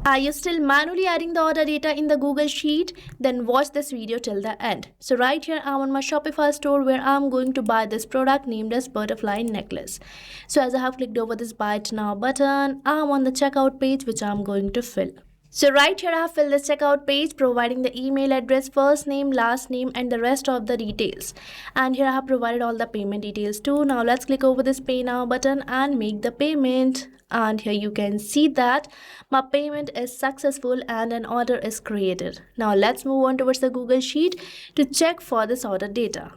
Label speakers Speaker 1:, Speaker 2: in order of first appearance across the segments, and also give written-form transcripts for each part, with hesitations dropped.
Speaker 1: Are you still manually adding the order data in the Google Sheet? Then watch this video till the end. So right here I'm on my Shopify store where I'm going to buy this product named as butterfly necklace. So as I have clicked over this buy it now button, I'm on the checkout page which I'm going to fill. So right here I have filled the checkout page providing the email address, first name, last name and the rest of the details. And here I have provided all the payment details too. Now let's click over this pay now button and make the payment. And here you can see that my payment is successful and an order is created. Now let's move on towards the Google Sheet to check for this order data.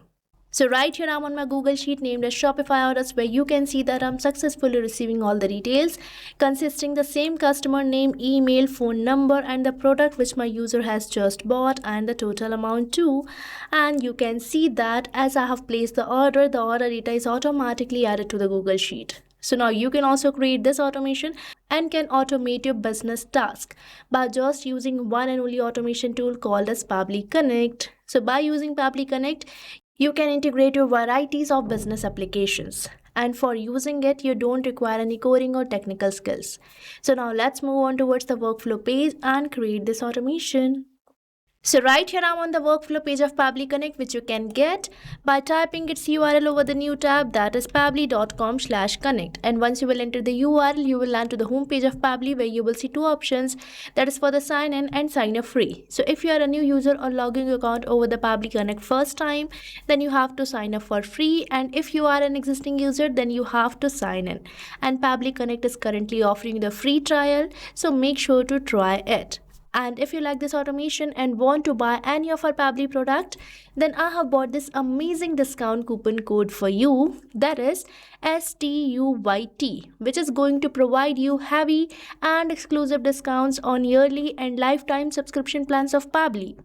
Speaker 1: So right here I'm on my Google Sheet named as Shopify orders where you can see that I'm successfully receiving all the details consisting the same customer name, email, phone number and the product which my user has just bought and the total amount too. And you can see that as I have placed the order data is automatically added to the Google Sheet. So now you can also create this automation and can automate your business task by just using one and only automation tool called as Pabbly Connect. So by using Pabbly Connect, you can integrate your varieties of business applications. And for using it, you don't require any coding or technical skills. So now let's move on towards the workflow page and create this automation. So right here I'm on the workflow page of Pabbly Connect which you can get by typing its URL over the new tab that is pabbly.com/connect. And once you will enter the URL, you will land to the home page of Pabbly where you will see two options, that is for the sign in and sign up free. So if you are a new user or logging your account over the Pabbly Connect first time, then you have to sign up for free, and if you are an existing user then you have to sign in. And Pabbly Connect is currently offering the free trial, so make sure to try it. And if you like this automation and want to buy any of our Pabbly product, then I have bought this amazing discount coupon code for you, that is STUYT, which is going to provide you heavy and exclusive discounts on yearly and lifetime subscription plans of Pabbly.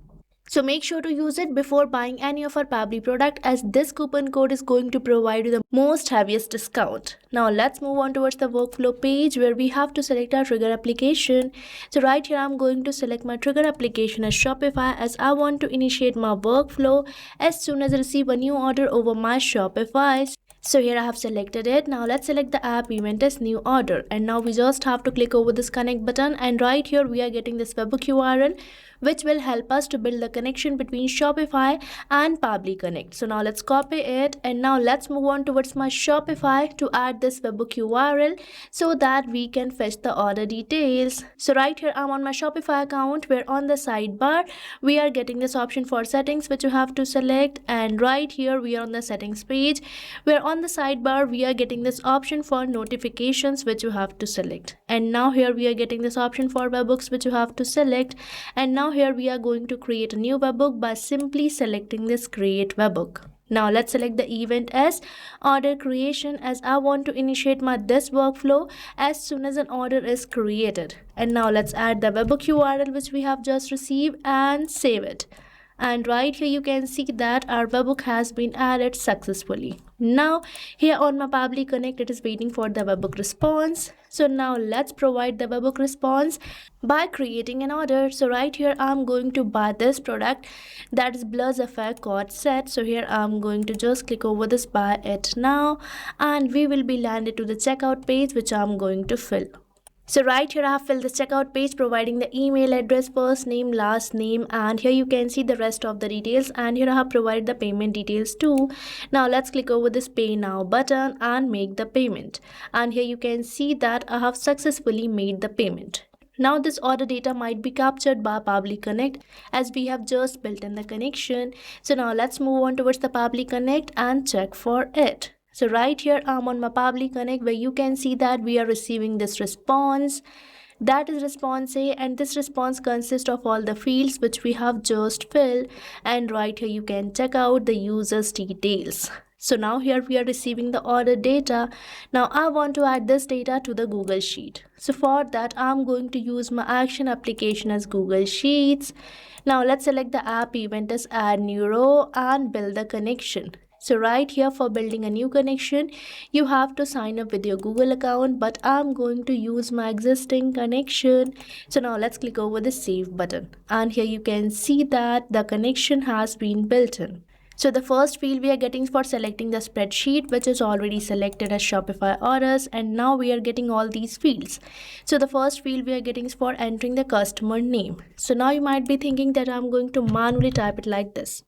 Speaker 1: So make sure to use it before buying any of our Pabbly product, as this coupon code is going to provide you the most heaviest discount. Now let's move on towards the workflow page where we have to select our trigger application. So right here I'm going to select my trigger application as Shopify, as I want to initiate my workflow as soon as I receive a new order over my Shopify. So here I have selected it. Now let's select the app event as new order, and now we just have to click over this connect button, and right here we are getting this webhook URL which will help us to build the connection between Shopify and Pabbly Connect. So now let's copy it, and now let's move on towards my Shopify to add this webhook URL so that we can fetch the order details. So right here I'm on my Shopify account where on the sidebar we are getting this option for settings which you have to select, and right here we are on the settings page where on the sidebar we are getting this option for notifications which you have to select. And now here we are getting this option for webhooks which you have to select, and now here we are going to create a new webhook by simply selecting this create webhook. Now let's select the event as order creation, as I want to initiate this workflow as soon as an order is created. And now let's add the webhook URL which we have just received and save it. And right here you can see that our webhook has been added successfully. Now here on my Pabbly Connect, it is waiting for the webhook response. So now let's provide the webhook response by creating an order. So right here I'm going to buy this product, that is Blur's Effect cord set. So here I'm going to just click over this buy it now, and we will be landed to the checkout page which I'm going to fill. So right here I have filled the checkout page providing the email address, first name, last name, and here you can see the rest of the details, and here I have provided the payment details too. Now let's click over this pay now button and make the payment, and here you can see that I have successfully made the payment. Now this order data might be captured by Pabbly Connect as we have just built in the connection. So now let's move on towards the Pabbly Connect and check for it. So right here I'm on my Pabbly Connect where you can see that we are receiving this response, that is response A, and this response consists of all the fields which we have just filled, and right here you can check out the user's details. So now here we are receiving the order data. Now I want to add this data to the Google Sheet. So for that I'm going to use my action application as Google Sheets. Now let's select the app event as add new row and build the connection. So right here for building a new connection, you have to sign up with your Google account, but I'm going to use my existing connection. So now let's click over the save button, and here you can see that the connection has been built in. So the first field we are getting for selecting the spreadsheet, which is already selected as Shopify orders, and now we are getting all these fields. So the first field we are getting is for entering the customer name. So now you might be thinking that I'm going to manually type it like this.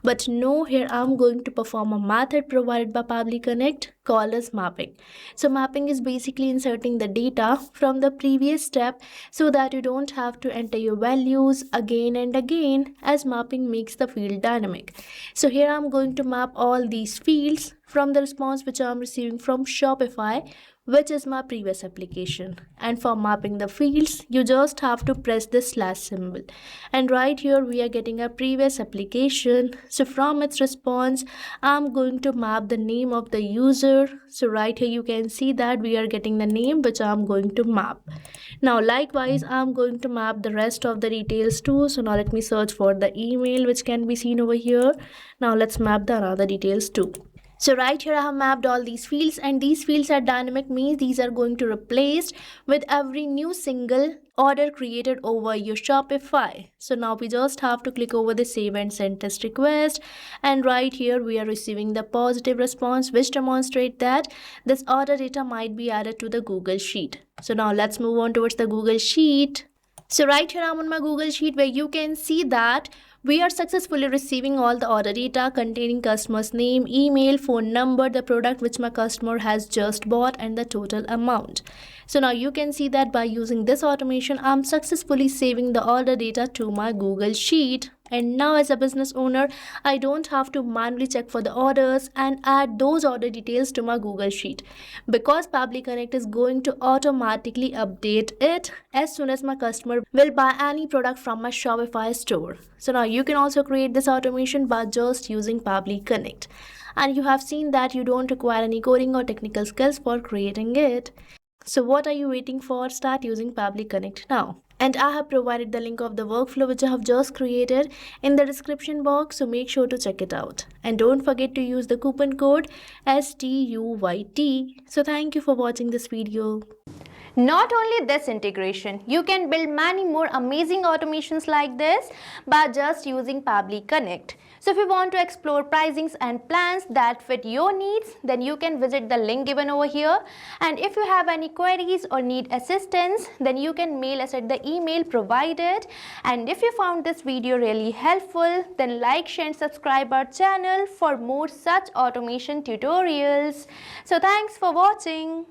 Speaker 1: But no, here I'm going to perform a method provided by Pabbly Connect called as mapping. So mapping is basically inserting the data from the previous step so that you don't have to enter your values again and again, as mapping makes the field dynamic. So here I'm going to map all these fields from the response which I'm receiving from Shopify, which is my previous application. And for mapping the fields, you just have to press this slash symbol. And right here we are getting a previous application. So from its response, I'm going to map the name of the user. So right here you can see that we are getting the name which I'm going to map. Now likewise, I'm going to map the rest of the details too. So now let me search for the email which can be seen over here. Now let's map the other details too. So right here I have mapped all these fields, and these fields are dynamic, means these are going to replace with every new single order created over your Shopify. So now we just have to click over the save and send test request, and right here we are receiving the positive response which demonstrate that this order data might be added to the Google Sheet. So now let's move on towards the Google Sheet. So right here I'm on my Google Sheet, where you can see that we are successfully receiving all the order data containing customer's name, email, phone number, the product which my customer has just bought, and the total amount. So now you can see that by using this automation, I'm successfully saving the order data to my Google Sheet. And now as a business owner, I don't have to manually check for the orders and add those order details to my Google Sheet, because Pabbly Connect is going to automatically update it as soon as my customer will buy any product from my Shopify store. So now you can also create this automation by just using Pabbly Connect. And you have seen that you don't require any coding or technical skills for creating it. So what are you waiting for? Start using Pabbly Connect now. And I have provided the link of the workflow which I have just created in the description box, so make sure to check it out. And don't forget to use the coupon code STUYT. So thank you for watching this video.
Speaker 2: Not only this integration, you can build many more amazing automations like this by just using Pabbly Connect. So if you want to explore pricings and plans that fit your needs, then you can visit the link given over here. And if you have any queries or need assistance, then you can mail us at the email provided. And if you found this video really helpful, then like, share and subscribe our channel for more such automation tutorials. So thanks for watching.